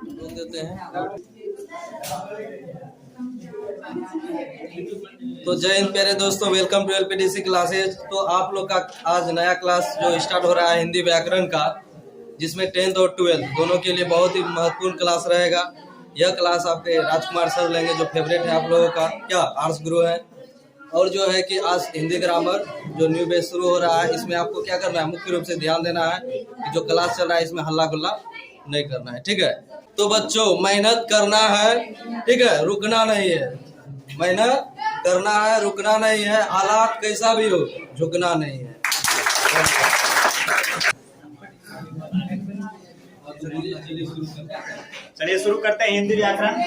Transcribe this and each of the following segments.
रोक देते हैं। तो जय हिंद प्यारे दोस्तों, वेलकम टू एलपीडीसी क्लासेज। तो आप लोग का आज नया क्लास जो स्टार्ट हो रहा है हिंदी व्याकरण का, जिसमें 10th और 12th दोनों के लिए बहुत ही महत्वपूर्ण क्लास रहेगा। यह क्लास आपके राजकुमार सर लेंगे, जो फेवरेट है आप लोगों का, क्या आर्ट्स गुरु है। और जो है कि आज हिंदी ग्रामर जो न्यू बेस शुरू हो रहा है, इसमें आपको क्या करना है, मुख्य रूप से ध्यान देना है कि जो क्लास चल रहा है इसमें हल्ला गुल्ला नहीं करना है, ठीक है। तो बच्चों मेहनत करना है, ठीक है, रुकना नहीं है। मेहनत करना है, रुकना नहीं है, हालात कैसा भी हो झुकना नहीं है। चलिए शुरू करते हैं हिंदी व्याकरण।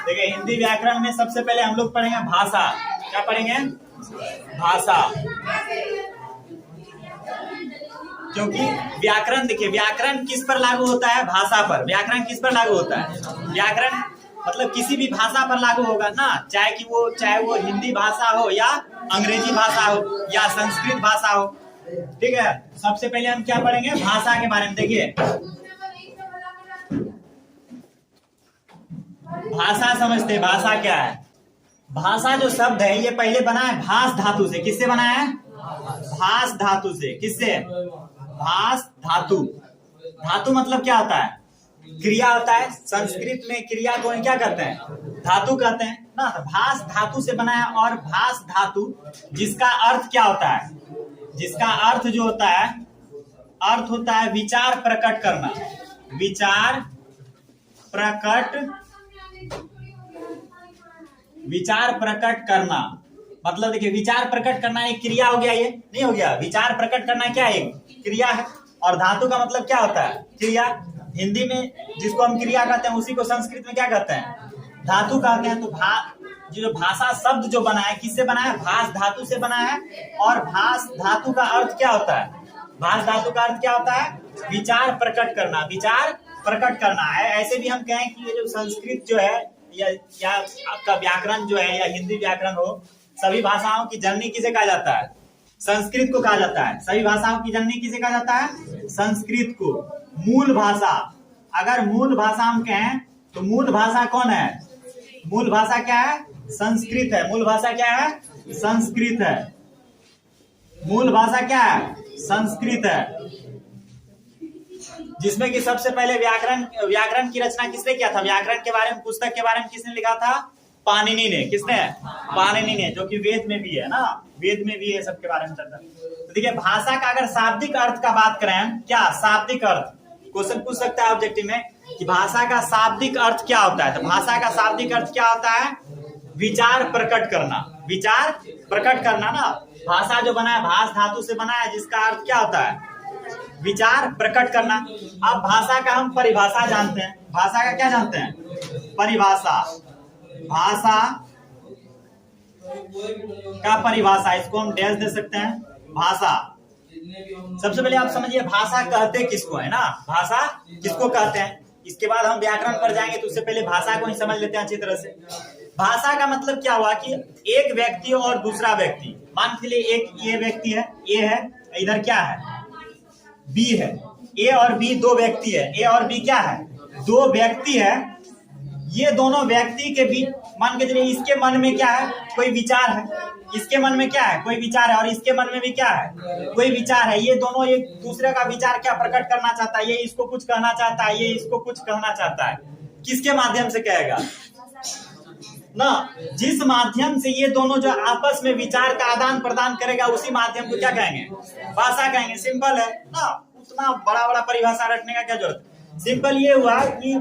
देखिए हिंदी व्याकरण में सबसे पहले हम लोग पढ़ेंगे भाषा। क्या पढ़ेंगे? भाषा। क्योंकि व्याकरण, देखिए व्याकरण किस पर लागू होता है? भाषा पर। व्याकरण किस पर लागू होता है? व्याकरण मतलब किसी भी भाषा पर लागू होगा ना, चाहे वो हिंदी भाषा हो या अंग्रेजी भाषा हो या संस्कृत भाषा हो, ठीक है। सबसे पहले हम क्या पढ़ेंगे? भाषा के बारे में। देखिए भाषा समझते हैं, भाषा क्या है? भाषा जो शब्द है ये पहले बना है भास धातु से। किससे बना है? भास धातु से। किससे? भास धातु। धातु मतलब क्या होता है? क्रिया होता है। संस्कृत में क्रिया को क्या कहते हैं? धातु कहते हैं ना। तो भास धातु से बना है। और भास धातु जिसका अर्थ क्या होता है? जिसका अर्थ जो होता है, अर्थ होता है विचार प्रकट करना। विचार प्रकट करना मतलब देखिए विचार प्रकट करना एक क्रिया हो गया, ये नहीं हो गया? विचार प्रकट करना क्या है? एक क्रिया है। और धातु का मतलब क्या होता है? क्रिया। हिंदी में जिसको हम क्रिया कहते हैं उसी को संस्कृत में क्या कहते हैं? धातु कहते हैं। तो जो भाषा शब्द जो बना है किससे बना है? भास धातु से बना है। और भास धातु का अर्थ क्या होता है? भास धातु का अर्थ क्या होता है? विचार प्रकट करना। विचार प्रकट करना है। ऐसे भी हम कहें कि ये जो संस्कृत जो है या आपका व्याकरण जो है या हिंदी व्याकरण हो, सभी भाषाओं की जननी किसे कहा जाता है? संस्कृत को कहा जाता है। सभी भाषाओं की जननी किसे कहा जाता है? संस्कृत को। मूल भाषा, अगर मूल भाषा हम कहें तो मूल भाषा कौन है? मूल भाषा क्या है? संस्कृत है। मूल भाषा क्या है? संस्कृत है। मूल भाषा क्या है? संस्कृत है। जिसमें कि सबसे पहले व्याकरण की रचना किसने किया था? व्याकरण के बारे में, पुस्तक के बारे में किसने लिखा था? पाणिनि ने। किसने? पाणिनि ने, जो कि वेद में भी है ना। वेद में भी है, सबके बारे में चलता है। तो देखिए भाषा का अगर शाब्दिक अर्थ का बात करें, क्या शाब्दिक अर्थ? क्वेश्चन पूछ सकता है ऑब्जेक्टिव में कि भाषा का शाब्दिक अर्थ क्या होता है। तो भाषा का शाब्दिक अर्थ क्या होता है? विचार प्रकट करना। विचार प्रकट करना ना। भाषा जो बना है भास धातु से बना है, जिसका अर्थ क्या होता है? विचार प्रकट करना। अब भाषा का हम परिभाषा जानते हैं। भाषा का क्या जानते हैं? परिभाषा। भाषा का परिभाषा, इसको हम डैश दे सकते हैं। भाषा, सबसे पहले आप समझिए भाषा कहते किसको है ना। भाषा किसको कहते हैं? इसके बाद हम व्याकरण पर जाएंगे, तो उससे पहले भाषा को ही समझ लेते हैं अच्छी तरह से। भाषा का मतलब क्या हुआ कि एक व्यक्ति और दूसरा व्यक्ति, मान के लिए एक ये व्यक्ति है, ए है, इधर क्या है? बी है। ए और बी दो व्यक्ति है। ए और बी क्या है? दो व्यक्ति है। ये दोनों व्यक्ति के बीच मान के चलिए इसके मन में क्या है? कोई विचार है। इसके मन में क्या है? कोई विचार है। और इसके मन में भी क्या है? कोई विचार है। ये दोनों एक दूसरे का विचार क्या प्रकट करना चाहता है? ये इसको कुछ कहना चाहता है, ये इसको कुछ कहना चाहता है। किसके माध्यम से कहेगा ना? जिस माध्यम से ये दोनों जो आपस में विचार का आदान प्रदान करेगा, उसी माध्यम को क्या कहेंगे? भाषा कहेंगे। सिंपल है ना, उतना बड़ा परिभाषा रखने का क्या जरूरत? सिंपल ये हुआ कि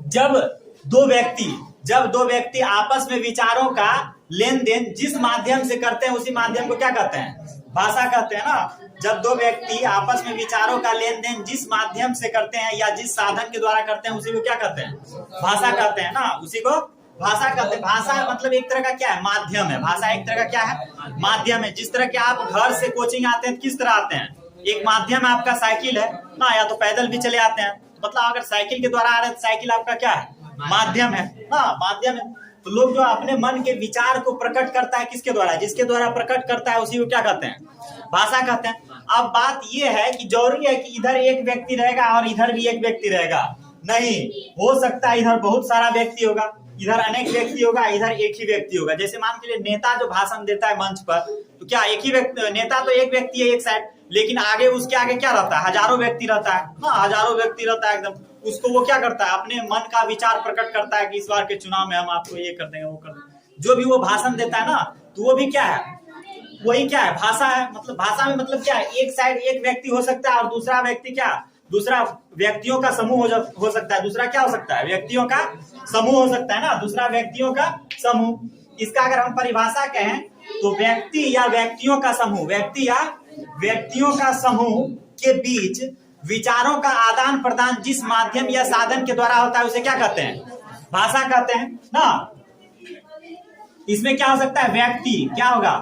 जब दो व्यक्ति आपस में विचारों का लेन देन जिस माध्यम से करते हैं, उसी माध्यम को क्या कहते हैं? भाषा कहते हैं ना। जब दो व्यक्ति आपस में विचारों का लेन देन जिस माध्यम से करते हैं या जिस साधन के द्वारा करते हैं, उसी को क्या कहते हैं? भाषा कहते हैं ना। उसी को भाषा कहते हैं। भाषा मतलब एक तरह का क्या है? माध्यम है। भाषा एक तरह का क्या है? माध्यम है। जिस तरह के आप घर से कोचिंग आते हैं, किस तरह आते हैं? एक माध्यम है आपका, साइकिल है ना, या तो पैदल भी चले आते हैं। मतलब अगर साइकिल के द्वारा आ रहे हैं, साइकिल आपका क्या है? माध्यम है ना, माध्यम है। तो लोग जो अपने मन के विचार को प्रकट करता है, किसके द्वारा? जिसके द्वारा प्रकट करता है, उसी को क्या कहते हैं? भाषा कहते हैं। अब बात यह है कि जरूरी है कि इधर एक व्यक्ति रहेगा और इधर भी एक व्यक्ति रहेगा, नहीं हो सकता है। इधर बहुत सारा व्यक्ति होगा, इधर अनेक व्यक्ति होगा, इधर एक ही व्यक्ति होगा। जैसे मान के लिए नेता जो भाषण देता है मंच पर, तो क्या एक ही व्यक्ति, नेता तो एक व्यक्ति है एक साइड, लेकिन आगे उसके आगे क्या रहता है, हजारों व्यक्ति रहता है। हाँ, हजारों व्यक्ति रहता है एकदम। उसको वो क्या करता है, अपने मन का विचार प्रकट करता है कि इस बार के चुनाव में हम आपको ये कर देंगे, वो कर देंगे। जो भी वो भाषण देता है ना, तो वो भी क्या है, वही क्या है, भाषा है। मतलब भाषा में मतलब क्या है, एक साइड एक व्यक्ति हो सकता है और दूसरा व्यक्ति क्या, दूसरा व्यक्तियों का समूह हो सकता है। दूसरा क्या हो सकता है, व्यक्तियों का समूह हो सकता है ना, दूसरा व्यक्तियों का समूह। इसका अगर हम परिभाषा कहें तो व्यक्ति या व्यक्तियों का समूह, व्यक्ति या व्यक्तियों का समूह के बीच विचारों का आदान प्रदान जिस माध्यम या साधन के द्वारा होता है उसे क्या कहते हैं, भाषा कहते हैं ना। इसमें क्या हो सकता है, व्यक्ति क्या होगा,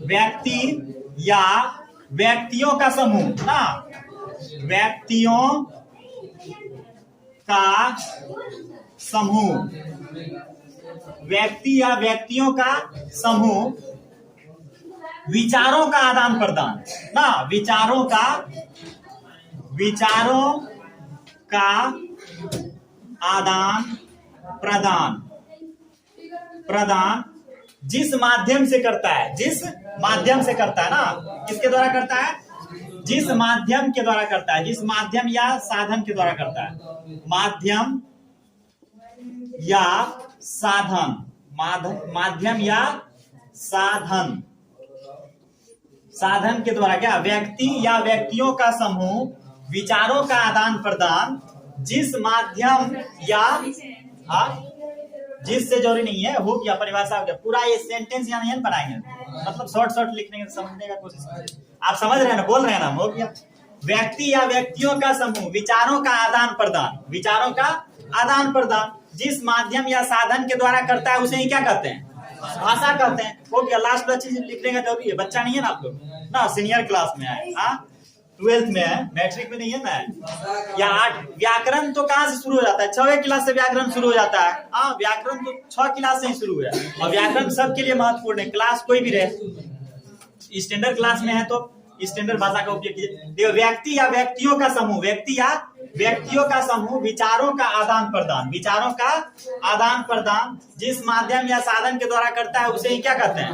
व्यक्ति या व्यक्तियों का समूह ना, व्यक्तियों का समूह, व्यक्ति या व्यक्तियों का समूह विचारों का आदान प्रदान ना, विचारों का आदान प्रदान जिस माध्यम से करता है, जिस माध्यम से करता है ना, किसके द्वारा करता है, जिस माध्यम के द्वारा करता है, जिस माध्यम या साधन के द्वारा करता है, माध्यम या साधन, माध्यम या साधन, साधन के द्वारा क्या, व्यक्ति या व्यक्तियों का समूह विचारों का आदान प्रदान जिस माध्यम या जिस से जरूरी नहीं है, हो गया, परिभाषा हो गया। पूरा ये सेंटेंस यहाँ नहीं बनाएंगे, मतलब शॉर्ट लिखने का समझने का कोशिश करें। आप समझ रहे हैं ना, बोल रहे हैं ना, हो गया। व्यक्ति या व्यक्तियों का समूह विचारों का आदान प्रदान, विचारों का आदान प्रदान जिस माध्यम या साधन के द्वारा करता है उसे ही क्या कहते हैं, भाषा कहते हैं। हो गया, लास्ट वाला चीज लिखने का जरूरी है। बच्चा नहीं है ना आप लोग ना, सीनियर क्लास में है, हाँ 12th में है, मैट्रिक में नहीं है ना। या 8 व्याकरण तो कहाँ से शुरू हो जाता है, 6वें क्लास से व्याकरण शुरू हो जाता है। हाँ, व्याकरण तो 6 क्लास से ही शुरू हुआ है और व्याकरण सबके लिए महत्वपूर्ण है। क्लास कोई भी रहे, स्टैंडर्ड क्लास में है तो स्टैंडर्ड भाषा का उपयोग कीजिए। व्यक्ति या व्यक्तियों का समूह, व्यक्ति या व्यक्तियों का समूह विचारों का आदान प्रदान, विचारों का आदान प्रदान जिस माध्यम या साधन के द्वारा करता है उसे ही क्या कहते हैं,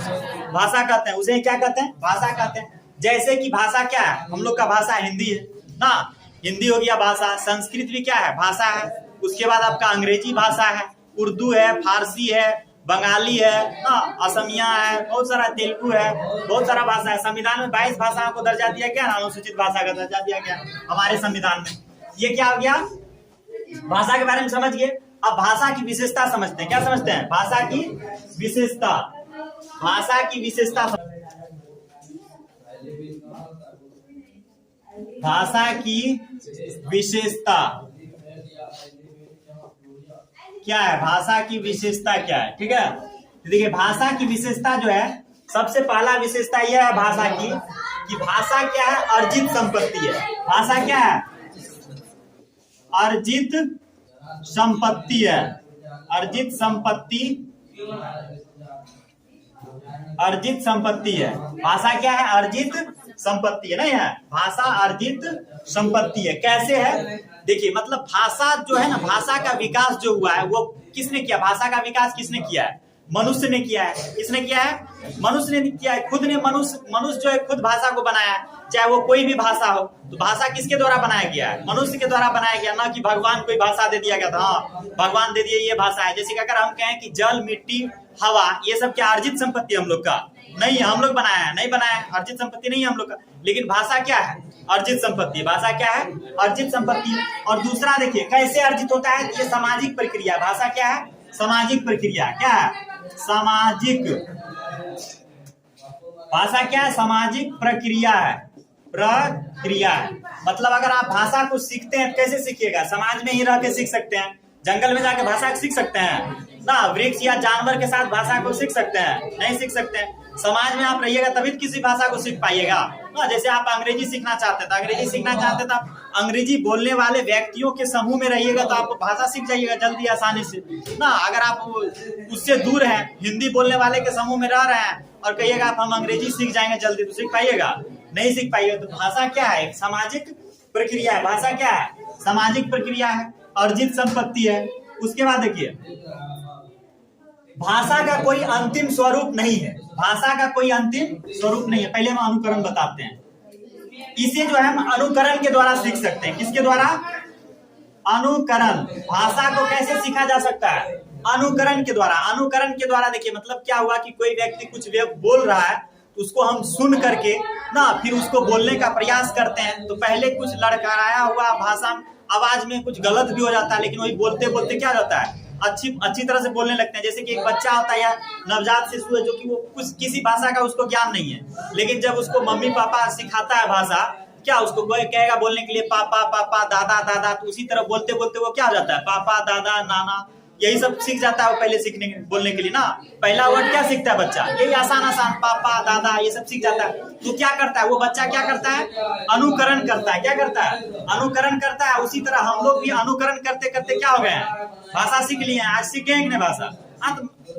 भाषा कहते हैं। उसे ही क्या कहते हैं, भाषा कहते हैं। जैसे कि भाषा क्या है, हम लोग का भाषा हिंदी है ना, हिंदी हो गया भाषा। संस्कृत भी क्या है, भाषा है। उसके बाद आपका अंग्रेजी भाषा है, उर्दू है, फारसी है, बंगाली है ना, असमिया है, बहुत सारा तेलुगु है, बहुत सारा भाषा है। संविधान में 22 भाषाओं को दर्जा दिया गया ना, अनुसूचित भाषा का दर्जा दिया गया हमारे संविधान में। ये क्या हो गया, भाषा के बारे में समझ गए। अब भाषा की विशेषता समझते हैं। क्या समझते हैं, भाषा की विशेषता, भाषा की विशेषता, भाषा की विशेषता क्या है, भाषा की विशेषता क्या है, ठीक है। देखिए भाषा की विशेषता जो है, सबसे पहला विशेषता यह है भाषा की कि भाषा क्या है, अर्जित संपत्ति है। भाषा क्या है, अर्जित संपत्ति है, अर्जित संपत्ति, अर्जित संपत्ति है। भाषा क्या है, अर्जित संपत्ति है ना, यह भाषा अर्जित संपत्ति है। कैसे है, देखिए मतलब भाषा जो है ना, भाषा का विकास जो हुआ है वो किसने किया, भाषा का विकास किसने किया है, मनुष्य ने किया है। किसने किया है, मनुष्य ने किया है। खुद ने मनुष्य जो है खुद भाषा को बनाया है। चाहे वो कोई भी भाषा हो, तो भाषा किसके द्वारा बनाया गया है, मनुष्य के द्वारा बनाया गया, ना कि भगवान कोई भाषा दे दिया गया था। हाँ, भगवान दे दिए ये भाषा है। जैसे कि अगर हम कहें कि जल, मिट्टी, हवा, ये सब क्या अर्जित संपत्ति हम लोग का नहीं है, हम लोग बनाया है, नहीं बनाया है, अर्जित संपत्ति नहीं है हम लोग का। लेकिन भाषा क्या है, अर्जित संपत्ति। भाषा क्या है, अर्जित संपत्ति। और दूसरा देखिए कैसे अर्जित होता है, ये सामाजिक प्रक्रिया। भाषा क्या है, सामाजिक प्रक्रिया। क्या है, सामाजिक, भाषा क्या है, सामाजिक प्रक्रिया है, प्रक्रिया है। मतलब अगर आप भाषा को सीखते हैं कैसे सीखिएगा, समाज में ही रह के सीख सकते हैं, जंगल में जाके भाषा सीख सकते हैं ना, वृक्ष या जानवर के साथ भाषा को सीख सकते हैं, नहीं सीख सकते हैं। समाज में आप रहिएगा तभी किसी भाषा को सीख पाइएगा ना। जैसे आप अंग्रेजी सीखना चाहते हैं तो अंग्रेजी सीखना चाहते हैं तो आप अंग्रेजी बोलने वाले व्यक्तियों के समूह में रहिएगा तो आप भाषा सीख जाइएगा जल्दी, आसानी से ना। अगर आप उससे दूर हैं, हिंदी बोलने वाले के समूह में रह रहे हैं और कहिएगा आप हम अंग्रेजी सीख जाएंगे जल्दी, तो सीख पाइएगा, नहीं सीख पाइएगा। तो भाषा क्या है, एक सामाजिक प्रक्रिया है। भाषा क्या है? सामाजिक प्रक्रिया है, अर्जित संपत्ति है। उसके बाद देखिए, भाषा का कोई अंतिम स्वरूप नहीं है। भाषा का कोई अंतिम स्वरूप नहीं है। पहले हम अनुकरण बताते हैं। इसे जो है हम अनुकरण के द्वारा सीख सकते हैं। किसके द्वारा? अनुकरण। भाषा को कैसे सीखा जा सकता है? अनुकरण के द्वारा। अनुकरण के द्वारा देखिए मतलब क्या हुआ कि कोई व्यक्ति कुछ बोल रहा है तो उसको हम सुन करके ना फिर उसको बोलने का प्रयास करते हैं। तो पहले कुछ लड़खड़ाया हुआ भाषा आवाज में कुछ गलत भी हो जाता है, लेकिन वही बोलते बोलते क्या होता है, अच्छी तरह से बोलने लगते हैं। जैसे कि एक बच्चा होता है या नवजात शिशु है जो कि वो कुछ किसी भाषा का उसको ज्ञान नहीं है, लेकिन जब उसको मम्मी पापा सिखाता है भाषा, क्या उसको कहेगा बोलने के लिए पापा पापा, दादा दादा, तो उसी तरह बोलते बोलते वो क्या हो जाता है, पापा दादा नाना, यही सब सीख जाता है वो पहले सीखने बोलने के लिए ना। पहला वर्ड क्या सीखता है बच्चा? यही आसान आसान पापा दादा ये सब सीख जाता है। तो क्या करता है वो बच्चा? क्या करता है? अनुकरण करता है। क्या करता है? अनुकरण करता है। उसी तरह हम लोग भी अनुकरण करते करते क्या हो गए हैं, भाषा सीख लिए हैं। आज सीख गए कि नहीं भाषा?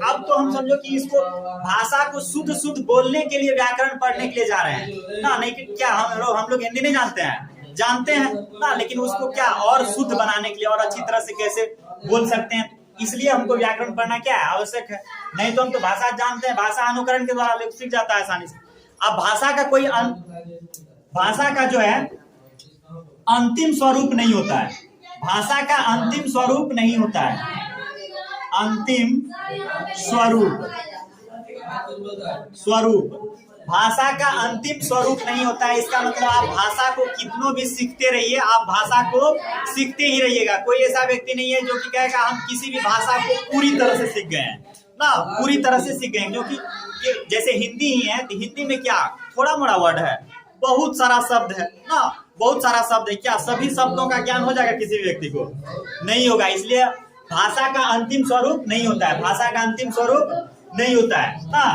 अब तो हम समझो कि इसको भाषा को शुद्ध शुद्ध बोलने के लिए व्याकरण पढ़ने के लिए जा रहे हैं ना। नहीं कि क्या हम लोग हिंदी नहीं जानते हैं? जानते हैं ना, लेकिन उसको क्या और शुद्ध बनाने के लिए और अच्छी तरह से कैसे बोल सकते हैं, इसलिए हमको व्याकरण पढ़ना क्या है, आवश्यक है। नहीं तो हम तो भाषा जानते हैं, भाषा अनुकरण के द्वारा लोग सीख जाता है आसानी से। अब भाषा का कोई भाषा का जो है अंतिम स्वरूप नहीं होता है। भाषा का अंतिम स्वरूप नहीं होता है। अंतिम स्वरूप भाषा का अंतिम स्वरूप नहीं होता है। इसका मतलब आप भाषा को कितनों भी सीखते रहिए, आप भाषा को सीखते ही रहिएगा। कोई ऐसा व्यक्ति नहीं है जो कि कहेगा हम किसी भी भाषा को पूरी तरह से सीख गए हैं ना, पूरी तरह से सीख गए हैं। क्योंकि जैसे हिंदी ही है तो हिंदी में क्या थोड़ा मोड़ा वर्ड है, बहुत सारा शब्द है ना, बहुत सारा शब्द है। क्या सभी शब्दों का ज्ञान हो जाएगा किसी व्यक्ति को? नहीं होगा। इसलिए भाषा का अंतिम स्वरूप नहीं होता है। भाषा का अंतिम स्वरूप नहीं होता है ना,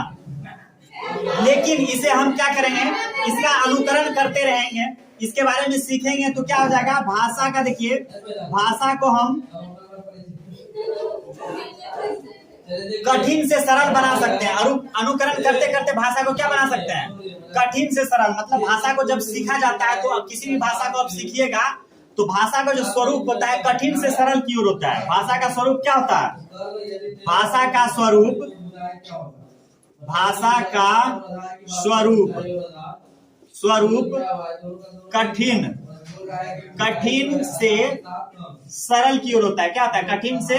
लेकिन इसे हम क्या करेंगे, इसका अनुकरण करते रहेंगे, इसके बारे में सीखेंगे तो क्या हो जाएगा, भाषा का देखिए, भाषा को हम कठिन से सरल बना सकते हैं। अनुकरण करते करते भाषा को क्या बना सकते हैं, कठिन से सरल। मतलब भाषा को जब सीखा जाता है तो किसी भी भाषा को आप सीखिएगा तो भाषा का जो स्वरूप होता है कठिन से सरल की ओर होता है। भाषा का स्वरूप क्या होता है, भाषा का स्वरूप कठिन से सरल की ओर होता है। क्या होता है, कठिन से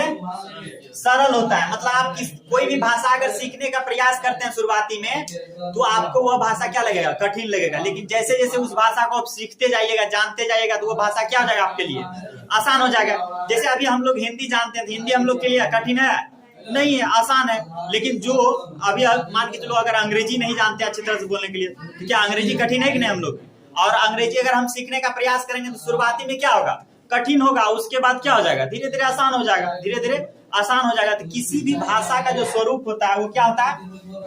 सरल होता है। मतलब आप कोई भी भाषा अगर सीखने का प्रयास करते हैं शुरुआती में तो आपको वह भाषा क्या लगेगा, कठिन लगेगा। लेकिन जैसे जैसे उस भाषा को आप सीखते जाइएगा, जानते जाइएगा तो वो भाषा क्या हो जाएगा, आपके लिए आसान हो जाएगा। जैसे अभी हम लोग हिंदी जानते हैं, हिंदी हम लोग के लिए कठिन है नहीं है, आसान है। लेकिन जो अभी मान के चलो अगर अंग्रेजी नहीं जानते अच्छी तरह से बोलने के लिए तो क्या अंग्रेजी कठिन है कि नहीं हम लोग? और अंग्रेजी अगर हम सीखने का प्रयास करेंगे तो शुरुआती में क्या होगा, कठिन होगा, उसके बाद क्या हो जाएगा, धीरे धीरे आसान हो जाएगा, धीरे धीरे आसान हो जाएगा। तो किसी भी भाषा का जो स्वरूप होता है वो क्या होता है,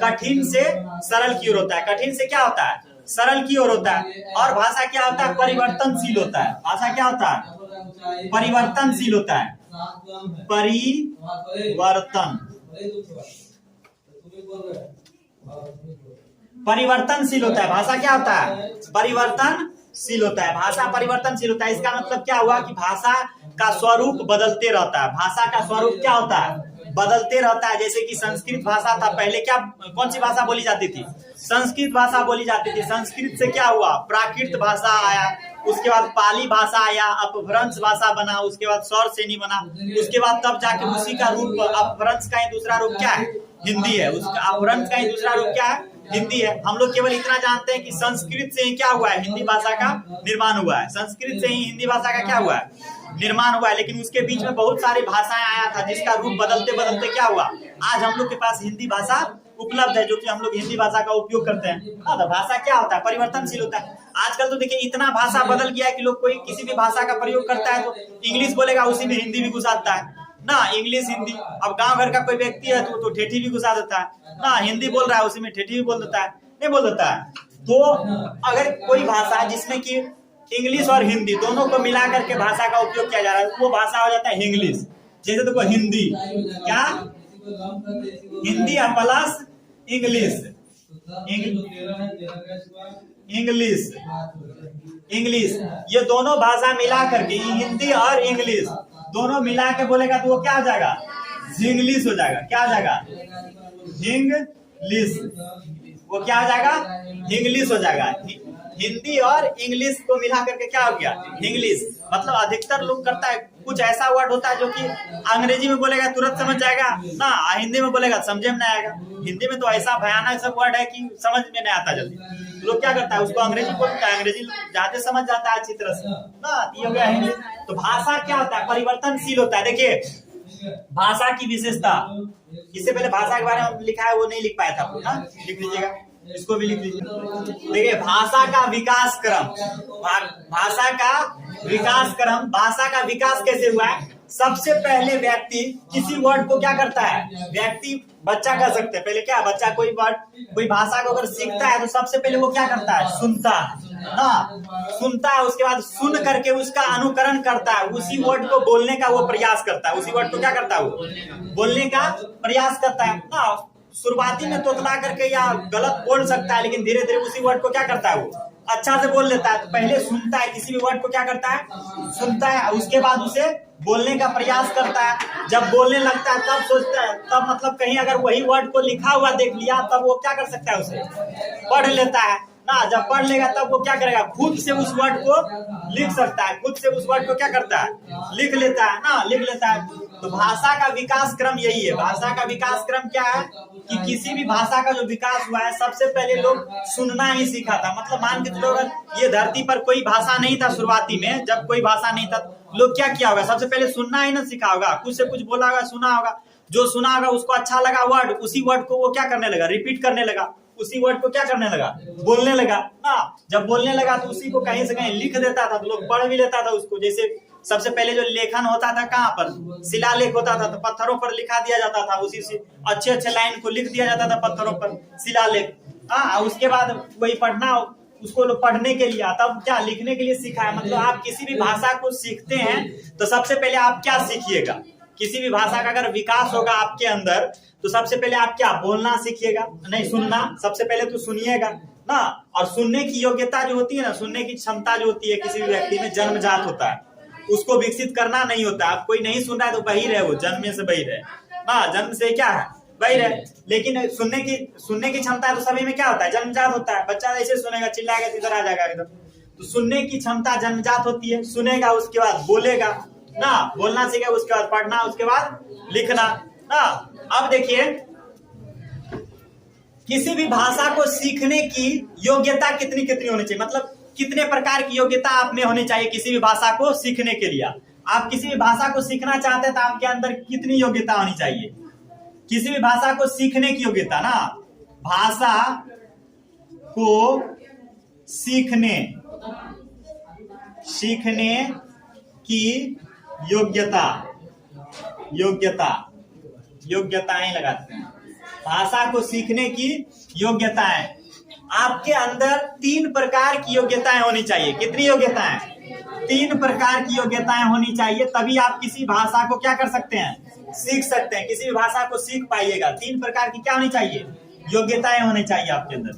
कठिन से सरल की ओर होता है। कठिन से क्या होता है, सरल की ओर होता है। और भाषा क्या होता है, परिवर्तनशील होता है। भाषा क्या होता है, परिवर्तनशील होता है। परिवर्तनशील होता है। भाषा क्या होता है, परिवर्तनशील होता है। भाषा परिवर्तनशील होता है। इसका मतलब क्या हुआ कि भाषा का स्वरूप बदलते रहता है। भाषा का स्वरूप क्या होता है, बदलते रहता है। जैसे कि संस्कृत भाषा था, पहले क्या कौन सी भाषा बोली जाती थी, संस्कृत भाषा बोली जाती थी। संस्कृत से क्या हुआ, प्राकृत भाषा आया, उसके बाद पाली भाषा आया, अपभ्रंश भाषा बना, उसके बाद सौरसेनी बना, उसके बाद तब जाके उसी का रूप, अपभ्रंश का ही दूसरा रूप क्या है, हिंदी है। उसका अपभ्रंश का ही दूसरा रूप क्या है, हिंदी है। हम लोग केवल इतना जानते हैं कि संस्कृत से ही क्या हुआ है, हिंदी भाषा का निर्माण हुआ है। संस्कृत से ही हिंदी भाषा का क्या हुआ है, निर्माण हुआ है। लेकिन उसके बीच में बहुत सारी भाषाएं आया था जिसका रूप बदलते बदलते क्या हुआ, आज हम लोग के पास हिंदी भाषा उपलब्ध है, जो कि हम लोग हिंदी भाषा का उपयोग करते हैं। तो भाषा क्या होता है, परिवर्तनशील होता है। आजकल तो देखिए इतना भाषा बदल गया है कि लोग कोई किसी भी भाषा का प्रयोग करता है तो इंग्लिश बोलेगा, उसी में हिंदी भी घुसाता है ना, इंग्लिश हिंदी। अब गांव घर का कोई व्यक्ति है तो ठेठी भी घुसा देता है ना, हिंदी बोल रहा है उसी में ठेठी भी बोल देता है, नहीं बोल देता है। तो अगर कोई भाषा जिसमें कि इंग्लिश और हिंदी दोनों को मिला करके भाषा का उपयोग किया जा रहा है वो भाषा हो जाता है इंग्लिश। जैसे देखो हिंदी क्या, Hindi plus English, English, English, ये दोनों भाषा मिला करके, हिंदी और इंग्लिश दोनों मिला के बोलेगा तो वो क्या हो जाएगा? इंग्लिश हो जाएगा। क्या हो जाएगा? इंग्लिश। वो क्या हो जाएगा? इंग्लिश हो जाएगा। हिंदी और इंग्लिश को मिला करके क्या हो गया? इंग्लिश। मतलब अधिकतर लोग करता है, कुछ ऐसा वर्ड होता है जो कि अंग्रेजी में बोलेगा तुरंत समझ जाएगा ना, हिंदी में बोलेगा समझे में नहीं आएगा। हिंदी में तो ऐसा भयानक सब वर्ड है कि समझ में नहीं आता जल्दी, तो लोग क्या करता है उसको अंग्रेजी बोलता है, अंग्रेजी ज्यादा समझ जाता है अच्छी तरह से ना, ये हो गया हिंदी। तो भाषा क्या होता है? परिवर्तनशील होता है। देखिए भाषा की विशेषता, इससे पहले भाषा के बारे में लिखा है वो नहीं लिख पाया था ना, लिख लीजिएगा, इसको भी लिख लीजिए। देखिए भाषा का विकास क्रम, भाषा का विकास क्रम, भाषा का विकास कैसे हुआ है? सबसे पहले व्यक्ति किसी वर्ड को क्या करता है? व्यक्ति, बच्चा कर सकते हैं पहले क्या, बच्चा कोई वर्ड, कोई भाषा को अगर सीखता है तो सबसे पहले वो क्या करता है? सुनता है ना, सुनता है, उसके बाद सुन करके उसका अनुकरण करता है, उसी वर्ड को बोलने का वो प्रयास करता है, उसी वर्ड को क्या करता है? वो बोलने का प्रयास करता है ना। शुरुआती में तोतला करके या गलत बोल सकता है, लेकिन धीरे धीरे उसी वर्ड को क्या करता है? वो अच्छा से बोल लेता है। तो पहले सुनता है, किसी भी वर्ड को क्या करता है? सुनता है, उसके बाद उसे बोलने का प्रयास करता है। जब बोलने लगता है तब सोचता है, तब मतलब कहीं अगर वही वर्ड को लिखा हुआ देख लिया तब वो क्या कर सकता है? उसे पढ़ लेता है ना। जब पढ़ लेगा तब वो क्या करेगा? खुद से उस वर्ड को लिख सकता है, खुद से उस वर्ड को क्या करता है? लिख लेता है ना, लिख लेता है। तो भाषा का विकास क्रम यही है। भाषा का विकास क्रम क्या है कि किसी भी भाषा का जो विकास हुआ है, सबसे पहले लोग सुनना ही सीखा था। मतलब मान के चलो अगर ये धरती पर कोई भाषा नहीं था शुरुआती में, जब कोई भाषा नहीं था, लोग क्या किया होगा? सबसे पहले सुनना ही ना सीखा होगा, कुछ से कुछ बोला होगा, सुना होगा, जो सुना होगा उसको अच्छा लगा वर्ड, उसी वर्ड को वो क्या करने लगा? रिपीट करने लगा, उसी वर्ड को क्या करने लगा? बोलने लगा ना। जब बोलने लगा तो उसी को कहीं से कहीं लिख देता था, तो लोग पढ़ भी लेता था उसको। जैसे सबसे पहले जो लेखन होता था कहाँ पर? शिलालेख होता था, तो पत्थरों पर लिखा दिया जाता था, उसी से अच्छे अच्छे लाइन को लिख दिया जाता था पत्थरों पर, शिलालेख। हाँ, उसके बाद वही पढ़ना, उसको लोग पढ़ने के लिए, तब क्या लिखने के लिए सीखा है। मतलब आप किसी भी भाषा को सीखते हैं तो सबसे पहले आप क्या सीखिएगा? किसी भी भाषा का अगर विकास होगा आपके अंदर तो सबसे पहले आप क्या? बोलना सीखिएगा, नहीं सुनना। सबसे पहले तो सुनिएगा ना। और सुनने की योग्यता जो होती है ना, सुनने की क्षमता जो होती है किसी भी व्यक्ति में जन्मजात होता है, उसको विकसित करना नहीं होता। आप कोई नहीं सुन रहा है तो बहिर है, वो जन्म से बहिर है ना, जन्म से क्या है? बहिर है। लेकिन सुनने की क्षमता तो सभी में क्या होता है? जन्मजात होता है। बच्चा ऐसे सुनेगा, चिल्लाएगा तो इधर आ जाएगा एकदम। तो सुनने की क्षमता जन्मजात होती है। सुनेगा, उसके बाद बोलेगा ना, बोलना सीखेगा, उसके बाद पढ़ना, उसके बाद लिखना ना। अब देखिए किसी भी भाषा को सीखने की योग्यता कितनी कितनी होनी चाहिए, मतलब कितने प्रकार की योग्यता आप में होनी चाहिए किसी भी भाषा को सीखने के लिए। आप किसी भी भाषा को सीखना चाहते हैं तो आपके अंदर कितनी योग्यता होनी चाहिए? किसी भी भाषा को सीखने की योग्यता ना, भाषा को सीखने की योग्यताएं लगाते हैं। भाषा को सीखने की योग्यताएं, आपके अंदर 3 प्रकार की योग्यताएं होनी चाहिए। कितनी योग्यताएं? 3 प्रकार की योग्यताएं होनी चाहिए, तभी आप किसी भाषा को क्या कर सकते हैं? सीख सकते हैं। किसी भी भाषा को सीख पाइएगा 3 प्रकार की क्या होनी चाहिए? योग्यताएं होनी चाहिए आपके अंदर।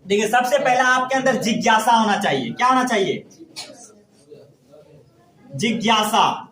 देखिए सबसे पहला आपके अंदर जिज्ञासा होना चाहिए। क्या होना चाहिए? जिज्ञासा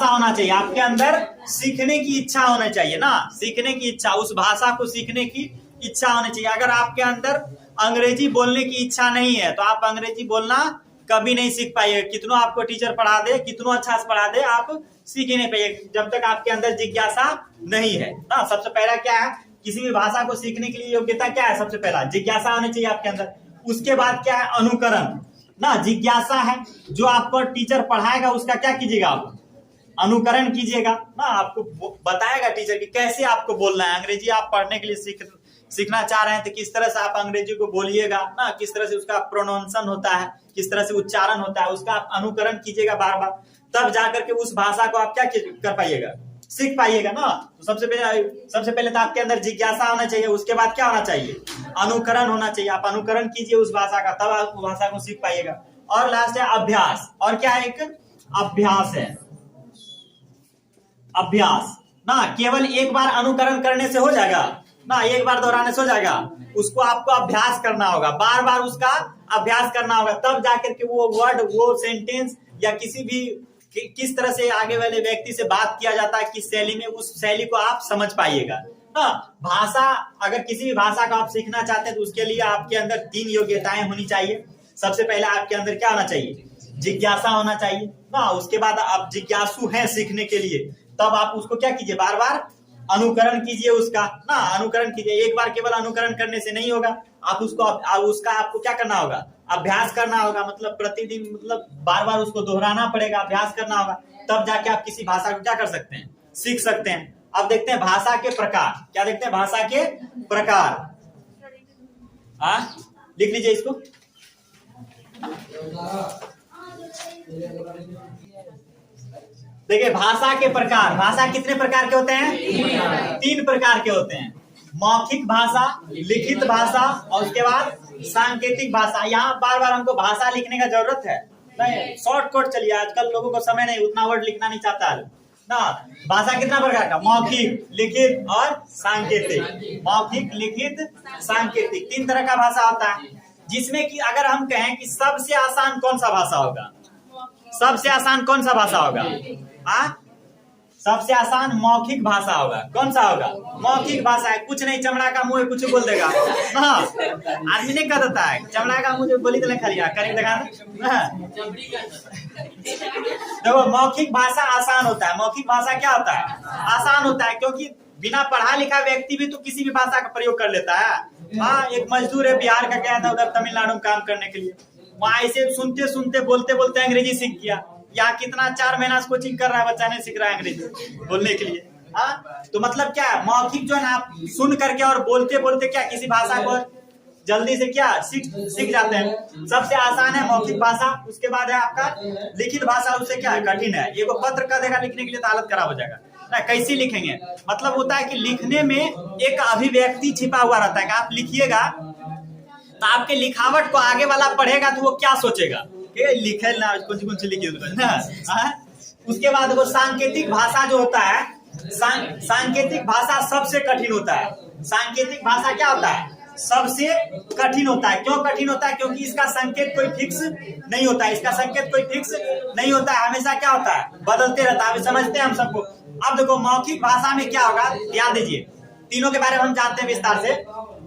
होना चाहिए आपके अंदर। सीखने की इच्छा होना चाहिए ना, सीखने की इच्छा, उस भाषा को सीखने की इच्छा होनी चाहिए। अगर आपके अंदर अंग्रेजी बोलने की इच्छा नहीं है तो आप अंग्रेजी बोलना कभी नहीं सीख पाइएगा। कितना आपको टीचर पढ़ा दे, कितना अच्छा से पढ़ा दे, आप सीख ही नहीं पाइएगा जब तक आपके अंदर जिज्ञासा नहीं है ना। सबसे पहला क्या है? किसी भी भाषा को सीखने के लिए योग्यता क्या है? सबसे पहला जिज्ञासा होनी चाहिए आपके अंदर। उसके बाद क्या है? अनुकरण ना। जिज्ञासा है, जो आपको टीचर पढ़ाएगा उसका क्या कीजिएगा? आप अनुकरण कीजिएगा ना। आपको बताएगा टीचर कि कैसे आपको बोलना है। अंग्रेजी आप पढ़ने के लिए सीखना चाह रहे हैं तो किस तरह से आप अंग्रेजी को बोलिएगा ना, किस तरह से उसका प्रोनाउंसिएशन होता है, किस तरह से उच्चारण होता है, उसका आप अनुकरण कीजिएगा बार बार, तब जाकर के उस भाषा को आप क्या कर पाइएगा? सीख पाइएगा ना। तो सबसे पहले तो आपके अंदर जिज्ञासा होना चाहिए। उसके बाद क्या होना चाहिए? अनुकरण होना चाहिए। आप अनुकरण कीजिए उस भाषा का, तब आप भाषा को सीख पाइएगा। और लास्ट है अभ्यास। और क्या है? एक अभ्यास है। अभ्यास ना, केवल एक बार अनुकरण करने से हो जाएगा? ना, एक बार दोहराने से हो जाएगा, उसको आपको अभ्यास करना होगा, बार बार उसका अभ्यास करना होगा, तब जाकर के वो वर्ड, वो सेंटेंस या किसी भी किस तरह से आगे वाले व्यक्ति से बात किया जाता है, किस शैली में, उस शैली को आप समझ पाइएगा। हाँ, भाषा, अगर किसी भी भाषा को आप सीखना चाहते हैं तो उसके लिए आपके अंदर 3 योग्यताएं होनी चाहिए। सबसे पहले आपके अंदर क्या होना चाहिए? जिज्ञासा होना चाहिए ना। उसके बाद आप जिज्ञासु हैं सीखने के लिए, तब आप उसको क्या कीजिए, बार बार अनुकरण कीजिए उसका ना, अनुकरण कीजिए। एक बार केवल अनुकरण करने से नहीं होगा, आप उसको उसका आपको क्या करना होगा, अभ्यास करना होगा, मतलब प्रतिदिन, मतलब बार बार उसको दोहराना पड़ेगा, अभ्यास करना होगा, तब जाके आप किसी भाषा को क्या कर सकते हैं, सीख सकते हैं। अब देखते हैं भाषा के प्रकार, क्या देखते हैं, भाषा के प्रकार। लिख लीजिए इसको। देखिए भाषा के प्रकार, भाषा कितने प्रकार के होते हैं? 3 प्रकार के होते हैं। मौखिक भाषा, लिखित भाषा और उसके बाद सांकेतिक भाषा। यहाँ बार बार हमको भाषा लिखने का जरूरत है नहीं, शॉर्टकट चलिए, आजकल लोगों को समय नहीं, उतना वर्ड लिखना नहीं चाहता है ना। भाषा कितना प्रकार का? मौखिक, लिखित और सांकेतिक। मौखिक, लिखित, सांकेतिक, 3 तरह का भाषा होता है। जिसमें कि अगर हम कहें कि सबसे आसान कौन सा भाषा होगा, सबसे आसान कौन सा भाषा होगा? सबसे आसान मौखिक भाषा होगा। कौन सा होगा? मौखिक भाषा है। कुछ नहीं, चमड़ा का मुंह कुछ बोल देगा, हाँ, आदमी नहीं कर देता है, चमड़ा का मुंह बोली तो लिखा लिया, करीब दिखा। देखो मौखिक भाषा आसान होता है। मौखिक भाषा क्या होता है? आसान होता है, क्योंकि बिना पढ़ा लिखा व्यक्ति भी तो किसी भी भाषा का प्रयोग कर लेता है। हाँ, एक मजदूर है बिहार का, गया था उधर तमिलनाडु में काम करने के लिए, वहां ऐसे सुनते सुनते बोलते बोलते अंग्रेजी सीख गया। यहाँ कितना 4 महीना से कोचिंग कर रहा है, बच्चा नहीं सीख रहा है अंग्रेजी बोलने के लिए। हाँ, तो मतलब क्या है, मौखिक जो है ना, आप सुन करके और बोलते बोलते क्या किसी भाषा को जल्दी से क्या सीख जाते हैं। सबसे आसान है मौखिक भाषा। उसके बाद है आपका लिखित भाषा, उससे क्या है, कठिन है। ये वो पत्र कर देगा लिखने के लिए तो हालत खराब हो जाएगा ना। कैसे लिखेंगे? मतलब होता है कि लिखने में एक अभिव्यक्ति छिपा हुआ रहता है कि आप लिखिएगा तो आपके लिखावट को आगे वाला पढ़ेगा तो वो क्या सोचेगा कि लिखे ना, कुछ लिखिए ना। उसके बाद वो सांकेतिक भाषा जो होता है, सांकेतिक भाषा सबसे कठिन होता है। सांकेतिक भाषा क्या होता है? सबसे कठिन होता है। क्यों कठिन होता है? क्योंकि इसका संकेत कोई फिक्स नहीं होता है। इसका संकेत कोई फिक्स नहीं होता है, हमेशा क्या होता है, बदलते रहता है। समझते हैं हम सबको। अब देखो मौखिक भाषा में क्या होगा, ध्यान दीजिए, तीनों के बारे में हम जानते हैं विस्तार से।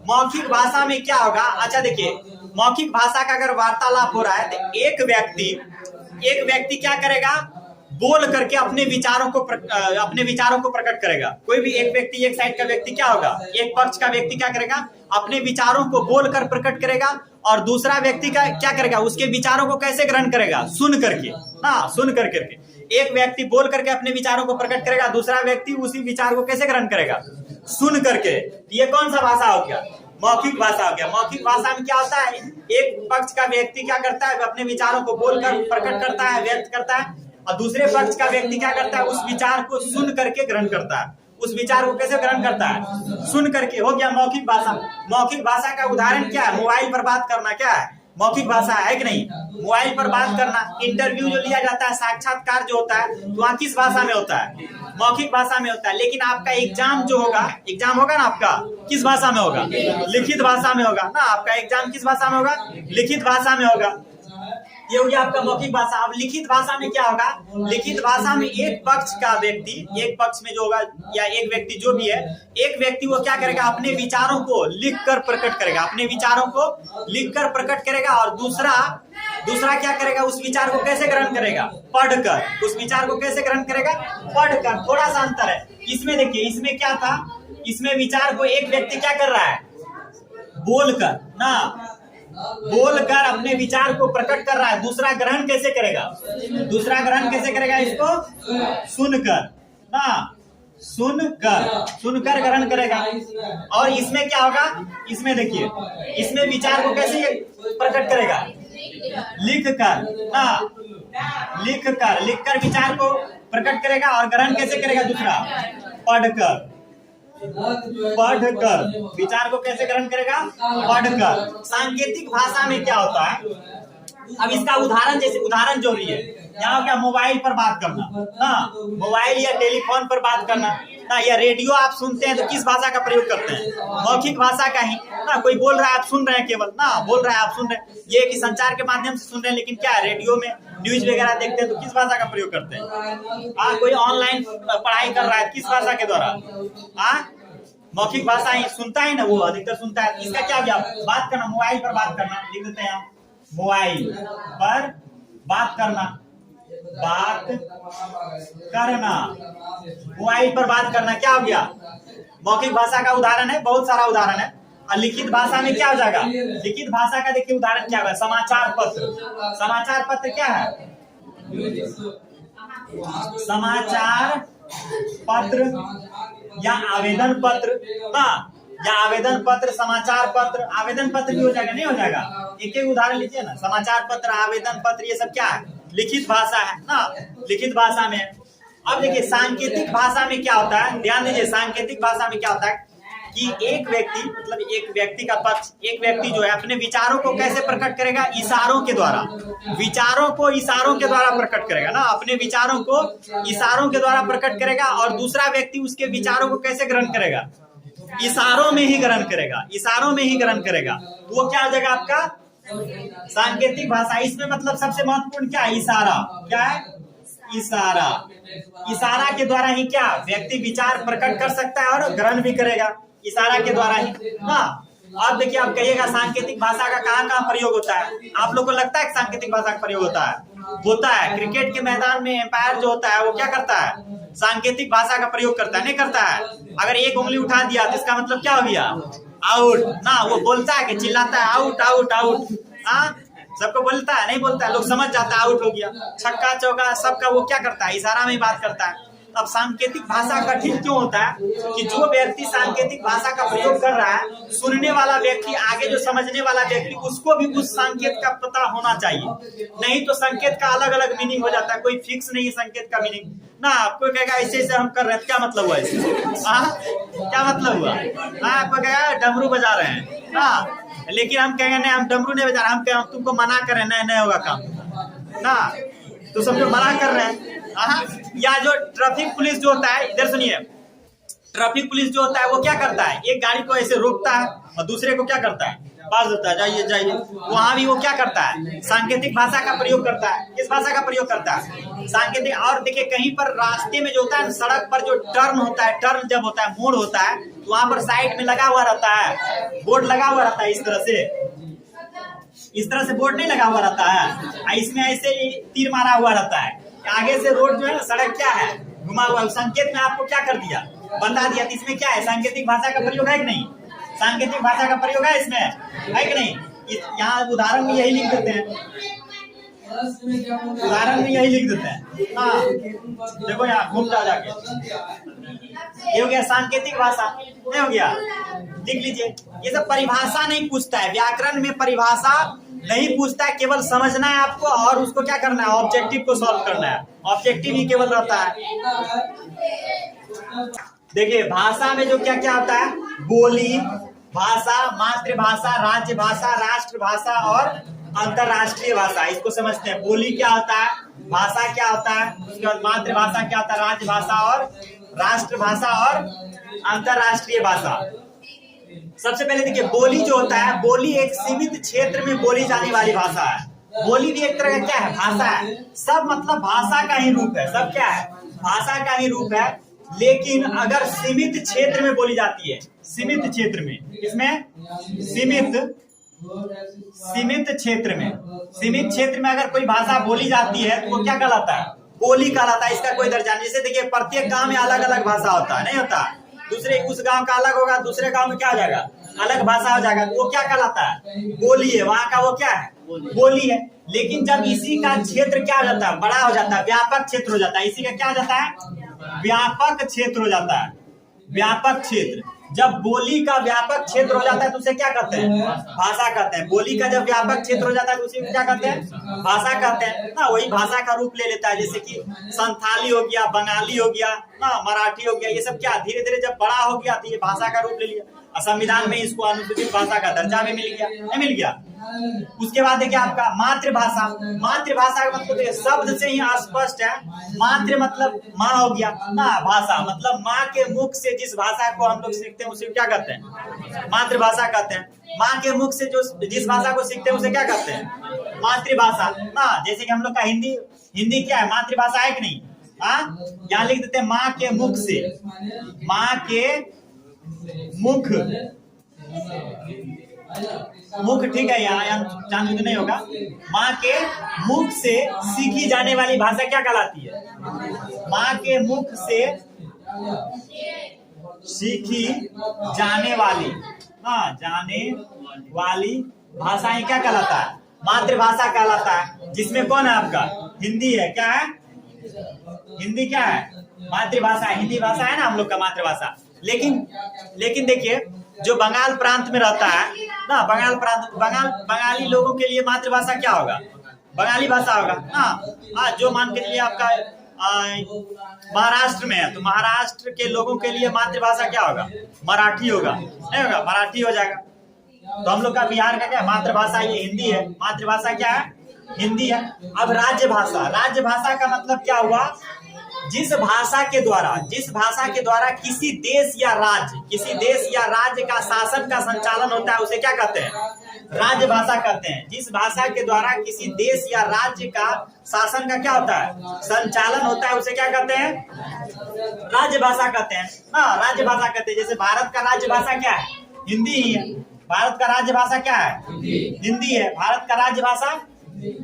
मौखिक भाषा में क्या होगा? अच्छा देखिए, मौखिक भाषा का अगर वार्तालाप हो रहा है तो एक व्यक्ति क्या करेगा, बोल करके अपने विचारों को प्रकट करेगा। कोई भी एक व्यक्ति, एक साइड का व्यक्ति क्या होगा, एक पक्ष का व्यक्ति क्या करेगा, अपने विचारों को बोलकर प्रकट करेगा, और दूसरा व्यक्ति का क्या करेगा, उसके विचारों को कैसे ग्रहण करेगा, सुन करके ना, सुन करके। एक व्यक्ति बोल करके अपने विचारों को प्रकट करेगा, दूसरा व्यक्ति उसी विचार को कैसे ग्रहण करेगा, सुन करके। ये कौन सा भाषा हो गया? मौखिक भाषा हो गया। मौखिक भाषा में क्या होता है, एक पक्ष का व्यक्ति क्या करता है, अपने विचारों को बोलकर प्रकट करता है, व्यक्त करता है, और दूसरे पक्ष का व्यक्ति क्या करता है, उस विचार को सुन करके ग्रहण करता है। उस विचार को कैसे ग्रहण करता है, सुन करके। हो गया मौखिक भाषा। मौखिक भाषा का उदाहरण क्या है? मोबाइल पर बात करना क्या है, मौखिक भाषा है कि नहीं? मोबाइल पर बात करना। इंटरव्यू जो लिया जाता है, साक्षात्कार जो होता है, तो वहाँ किस भाषा में होता है? मौखिक भाषा में होता है। लेकिन आपका एग्जाम जो होगा, एग्जाम होगा ना आपका, किस भाषा में होगा? लिखित भाषा में होगा ना। आपका एग्जाम किस भाषा में होगा? लिखित भाषा में होगा। ये हो गया आपका मौखिक भाषा। अब लिखित भाषा में क्या होगा? लिखित भाषा में एक पक्ष का व्यक्ति, एक पक्ष में जो होगा या एक व्यक्ति जो भी है, एक व्यक्ति वो क्या करेगा, अपने विचारों को लिखकर प्रकट करेगा, अपने विचारों को लिखकर प्रकट करेगा, और दूसरा क्या करेगा, उस विचार को कैसे ग्रहण करेगा, पढ़कर। उस विचार को कैसे ग्रहण करेगा, पढ़कर। थोड़ा सा अंतर है इसमें। देखिए इसमें क्या था, इसमें विचार को एक व्यक्ति क्या कर रहा है, बोलकर ना, बोलकर अपने विचार को प्रकट कर रहा है। दूसरा ग्रहण कैसे करेगा, दूसरा ग्रहण कैसे करेगा, इसको सुनकर ना, सुनकर ग्रहण करेगा। और इसमें क्या होगा, इसमें देखिए, इसमें विचार को कैसे प्रकट करेगा, लिखकर ना, लिखकर विचार को प्रकट करेगा। और ग्रहण कैसे करेगा, दूसरा पढ़कर विचार को कैसे ग्रहण करेगा, पढ़कर। सांकेतिक भाषा में क्या होता है, अब इसका उदाहरण, जैसे उदाहरण जो रही है, यहाँ क्या मोबाइल पर बात करना ना, मोबाइल या टेलीफोन पर बात करना ना, या रेडियो आप सुनते हैं तो किस भाषा का प्रयोग करते हैं, मौखिक भाषा का ही ना। कोई बोल रहा है आप सुन रहे हैं, केवल ना बोल रहा है आप सुन रहे हैं, ये कि संचार के माध्यम से सुन रहे हैं, लेकिन क्या है रेडियो में न्यूज वगैरह देखते हैं तो किस भाषा का प्रयोग करते हैं। कोई ऑनलाइन पढ़ाई कर रहा है किस भाषा के द्वारा, मौखिक भाषा ही सुनता है ना, वो अधिकतर सुनता है। इसका क्या गया, बात करना, मोबाइल पर बात करना, लिख देते हैं मोबाइल पर बात करना, बात करना, मोबाइल पर बात करना क्या हो गया, मौखिक भाषा का उदाहरण है, बहुत सारा उदाहरण है। और लिखित भाषा में क्या हो जाएगा, लिखित भाषा का देखिए उदाहरण क्या होगा, समाचार पत्र। समाचार पत्र क्या है, समाचार पत्र या आवेदन पत्र ना, या आवेदन पत्र, समाचार पत्र, आवेदन पत्र भी हो जाएगा, नहीं हो जाएगा। एक एक उदाहरण लीजिए ना, समाचार पत्र, आवेदन पत्र, ये सब क्या है, लिखित भाषा है ना, लिखित भाषा में। अब देखिए सांकेतिक भाषा में क्या होता है, ध्यान दीजिए, सांकेतिक भाषा में क्या होता है कि एक व्यक्ति, मतलब एक व्यक्ति का पक्ष, एक व्यक्ति जो है अपने विचारों को कैसे प्रकट करेगा, इशारों के द्वारा, विचारों को इशारों के द्वारा प्रकट करेगा ना, अपने विचारों को इशारों के द्वारा प्रकट करेगा, और दूसरा व्यक्ति उसके विचारों को कैसे ग्रहण करेगा, इशारों में ही ग्रहण करेगा, इशारों में ही ग्रहण करेगा। वो क्या हो जाएगा आपका सांकेतिक भाषा। इसमें मतलब सबसे महत्वपूर्ण क्या है, इशारा। क्या है, इशारा। इशारा के द्वारा ही क्या व्यक्ति विचार प्रकट कर सकता है और ग्रहण भी करेगा, इशारा के द्वारा ही। हाँ, अब देखिए, आप कहिएगा सांकेतिक भाषा का कहाँ प्रयोग होता है, आप लोग को लगता है कि सांकेतिक भाषा का प्रयोग होता है। क्रिकेट के मैदान में एम्पायर जो होता है वो क्या करता है, सांकेतिक भाषा का प्रयोग करता है, नहीं करता है। अगर एक उंगली उठा दिया तो इसका मतलब क्या हो गया, आउट ना। वो बोलता है कि चिल्लाता है आउट आउट आउट, सबको बोलता है, नहीं बोलता है, लोग समझ जाता है आउट हो गया, छक्का चौका सबका वो क्या करता है, इशारा में बात करता है। अब सांकेतिक भाषा कठिन क्यों होता है कि जो व्यक्ति सांकेतिक भाषा का प्रयोग कर रहा है, सुनने वाला व्यक्ति, आगे जो समझने वाला व्यक्ति, उसको भी उस संकेत का पता होना चाहिए, नहीं तो संकेत का अलग अलग मीनिंग हो जाता है, कोई फिक्स नहीं है संकेत का मीनिंग ना। आपको कहेगा ऐसे ऐसे हम कर रहे हैं, क्या मतलब हुआ इससे, क्या मतलब हुआ, आपको कहेगा डमरू बजा रहे हैं, लेकिन हम कहेंगे नहीं हम डमरू नहीं बजा रहे, हम कहेंगे तुमको मना कर रहे हैं, नहीं होगा काम ना, तो समझो मना कर रहे हैं। या जो ट्रैफिक पुलिस जो होता है, इधर सुनिए, ट्रैफिक पुलिस जो होता है वो क्या करता है, एक गाड़ी को ऐसे रोकता है और दूसरे को क्या करता है, पास देता है, जाइए जाइए। वहां भी वो क्या करता है, सांकेतिक भाषा का प्रयोग करता है। किस भाषा का प्रयोग करता है, सांकेतिक। और देखिए, कहीं पर रास्ते में जो होता है, सड़क पर जो टर्न होता है, टर्न जब होता है, मोड़ होता है, तो वहां पर साइड में लगा हुआ रहता है, बोर्ड लगा हुआ रहता है, इस तरह से बोर्ड नहीं लगा हुआ रहता है, इसमें ऐसे तीर मारा हुआ रहता है, आगे से रोड जो है ना, सड़क क्या है, घुमा हुआ, संकेत में आपको क्या कर दिया, बता दिया। तो इसमें क्या है, सांकेतिक भाषा का प्रयोग है कि नहीं, सांकेतिक भाषा का प्रयोग है इसमें, है कि नहीं। यहाँ उदाहरण में यही लिख देते हैं, उदाहरण में यही लिख देते हैं। हाँ, देखो यहाँ घूम जाओ जाके, ये हो गया सांकेतिक भाषा, नहीं हो गया, लिख लीजिए। ये सब परिभाषा नहीं पूछता है, व्याकरण में परिभाषा नहीं पूछता है, केवल समझना है आपको और उसको क्या करना है, ऑब्जेक्टिव को सॉल्व करना है, ऑब्जेक्टिव ही केवल रहता है। देखिए, भाषा में जो क्या क्या होता है, बोली भाषा, मातृभाषा, राज्य भाषा, राष्ट्र भाषा और अंतरराष्ट्रीय भाषा, इसको समझते हैं। बोली क्या होता है, भाषा क्या होता है, उसके बाद मातृभाषा क्या होता है, राज्य भाषा और राष्ट्र भाषा और अंतरराष्ट्रीय भाषा। सबसे पहले देखिए, बोली जो होता है, बोली एक सीमित क्षेत्र में बोली जाने वाली भाषा है। बोली भी एक तरह का क्या है, भाषा है। सब मतलब भाषा का ही रूप है, सब क्या है, भाषा का ही रूप है। लेकिन अगर सीमित क्षेत्र में बोली जाती है, सीमित क्षेत्र में, इसमें सीमित क्षेत्र में अगर कोई भाषा बोली जाती है तो वो क्या कहलाता है, बोली कहलाता है। इसका कोई दर्जा नहीं। जैसे देखिए, प्रत्येक गांव में अलग अलग भाषा होता है, नहीं होता, दूसरे उस गांव का अलग होगा, दूसरे गांव में क्या हो जाएगा, अलग भाषा हो जाएगा, वो क्या कहलाता है, बोली है, वहां का वो क्या है, बोली है। लेकिन जब इसी का क्षेत्र क्या हो जाता है, बड़ा हो जाता है, व्यापक क्षेत्र हो जाता है, इसी का क्या हो जाता है, व्यापक क्षेत्र हो जाता है, व्यापक क्षेत्र। जब बोली का व्यापक क्षेत्र हो जाता है तो उसे क्या कहते हैं, भाषा कहते हैं। बोली का जब व्यापक क्षेत्र हो जाता है तो उसे क्या कहते हैं, भाषा कहते हैं ना। वही भाषा का रूप ले लेता है, जैसे कि संथाली हो गया, बंगाली हो गया ना, मराठी हो गया, ये सब क्या धीरे धीरे जब बड़ा हो गया तो ये भाषा का रूप ले लिया। और संविधान में इसको अनुसूचित भाषा का दर्जा भी मिल गया, नहीं मिल गया। उसके बाद देखिए आपका मातृभाषा। मातृभाषा का मतलब देखिए शब्द से ही स्पष्ट है, मातृ मतलब माँ हो गया ना, भाषा मतलब माँ के मुख से जिस भाषा को हम लोग सीखते हैं उसे क्या कहते हैं? मातृभाषा कहते हैं। माँ के मुख से जो जिस भाषा को सीखते हैं उसे क्या कहते हैं? मातृभाषा ना। जैसे कि हम लोग का हिंदी क्या है? मातृभाषा है कि नहीं? हाँ, यहाँ लिख देते हैं माँ के मुख से, माँ के मुख ठीक है, यहाँ जानबूझ नहीं होगा। माँ के मुख से सीखी जाने वाली भाषा क्या कहलाती है? माँ के मुख से सीखी जाने वाली, हाँ, जाने वाली भाषाएं क्या कहलाता है? मातृभाषा कहलाता है। जिसमें कौन है आपका? हिंदी है। क्या है? हिंदी क्या है? मातृभाषा है। हिंदी भाषा है ना हम लोग का मातृभाषा। लेकिन देखिए जो बंगाल प्रांत में रहता है ना, बंगाली लोगों के लिए मातृभाषा क्या होगा? बंगाली भाषा होगा ना। जो मान के लिए आपका महाराष्ट्र में है तो महाराष्ट्र के लोगों के लिए मातृभाषा क्या होगा? मराठी होगा, नहीं होगा? मराठी हो जाएगा। तो हम लोग का बिहार का क्या मातृभाषा? ये हिंदी है। मातृभाषा क्या है? हिंदी है। अब राजभाषा, राजभाषा का मतलब क्या हुआ? जिस भाषा के द्वारा किसी देश या राज्य का शासन का संचालन होता है उसे क्या कहते हैं? राजभाषा कहते हैं। जिस भाषा के द्वारा किसी देश या राज्य का शासन का क्या होता है? संचालन होता है उसे क्या कहते हैं? राजभाषा कहते हैं ना। राजभाषा कहते हैं। जैसे भारत का राजभाषा क्या है? हिंदी ही है। भारत का राजभाषा क्या है? हिंदी है। भारत का राजभाषा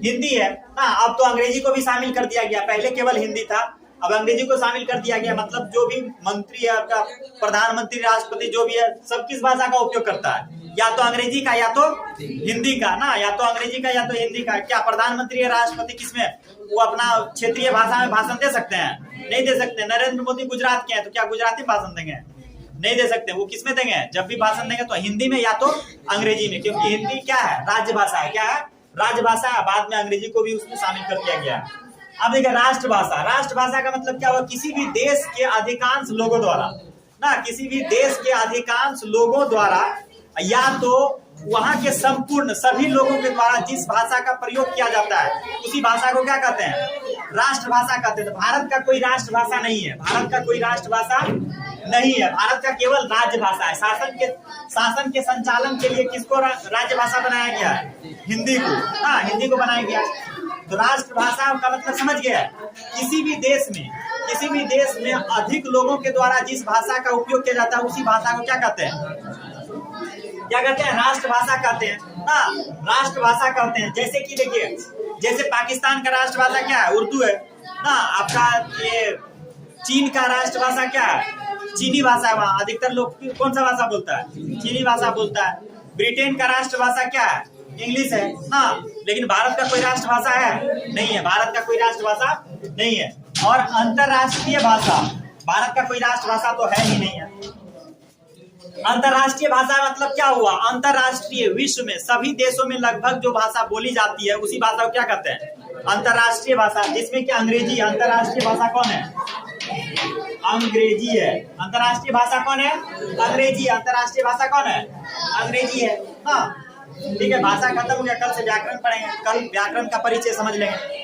हिंदी है ना। अब तो अंग्रेजी को भी शामिल कर दिया गया, पहले केवल हिंदी था, अब अंग्रेजी को शामिल कर दिया गया। मतलब जो भी मंत्री है आपका, प्रधानमंत्री, राष्ट्रपति जो भी है, सब किस भाषा का उपयोग करता है? या तो अंग्रेजी का या तो हिंदी का ना, या तो अंग्रेजी का या तो हिंदी का। क्या प्रधानमंत्री या राष्ट्रपति किसमें वो अपना क्षेत्रीय भाषा में भाषण दे सकते हैं? नहीं दे सकते। नरेंद्र मोदी गुजरात के हैं तो क्या गुजराती भाषण देंगे? नहीं दे सकते। वो किसमें देंगे? जब भी भाषण देंगे तो हिंदी में या तो अंग्रेजी में, क्योंकि हिंदी क्या है? राजभाषा है। क्या है? राजभाषा है। बाद में अंग्रेजी को भी उसमें शामिल कर दिया गया है। अब देखिए राष्ट्रभाषा। राष्ट्रभाषा का मतलब क्या हुआ? किसी भी देश के अधिकांश लोगों द्वारा ना, किसी भी देश के अधिकांश लोगों द्वारा या तो वहां के संपूर्ण सभी लोगों के द्वारा जिस भाषा का प्रयोग किया जाता है उसी भाषा को क्या कहते हैं? राष्ट्रभाषा कहते हैं। तो भारत का कोई राष्ट्रभाषा नहीं है। भारत का कोई राष्ट्रभाषा नहीं है। भारत का केवल राजभाषा है। शासन के संचालन के लिए किसको राजभाषा बनाया गया है? हिंदी को। हाँ, हिंदी को बनाया गया। तो राष्ट्रभाषा का मतलब समझ गया? किसी भी देश में अधिक लोगों के द्वारा जिस भाषा का उपयोग किया जाता है उसी भाषा को क्या कहते हैं? क्या कहते हैं? राष्ट्रभाषा कहते हैं ना। राष्ट्रभाषा कहते हैं। जैसे कि देखिए, जैसे पाकिस्तान का राष्ट्रभाषा क्या है? उर्दू है ना। आपका ये चीन का राष्ट्रभाषा क्या है? चीनी भाषा है। वहाँ अधिकतर लोग कौन सा भाषा बोलता है? चीनी भाषा बोलता है। ब्रिटेन का राष्ट्रभाषा क्या है? इंग्लिश है ना। लेकिन भारत का कोई राष्ट्रभाषा है? नहीं है। भारत का कोई राष्ट्रभाषा नहीं है। और अंतरराष्ट्रीय भाषा, भारत का कोई राष्ट्रभाषा तो है ही नहीं है। अंतरराष्ट्रीय भाषा मतलब क्या हुआ? अंतरराष्ट्रीय विश्व में सभी देशों में लगभग जो भाषा बोली जाती है उसी भाषा को क्या कहते हैं? अंतरराष्ट्रीय भाषा। जिसमें कि अंग्रेजी, अंतरराष्ट्रीय भाषा कौन है? अंग्रेजी है। अंतरराष्ट्रीय भाषा कौन है? अंग्रेजी। अंतरराष्ट्रीय भाषा कौन है? अंग्रेजी है। हाँ, ठीक है। भाषा खत्म हो गया। कल से व्याकरण पढ़ेंगे। कल व्याकरण का परिचय समझ लेंगे।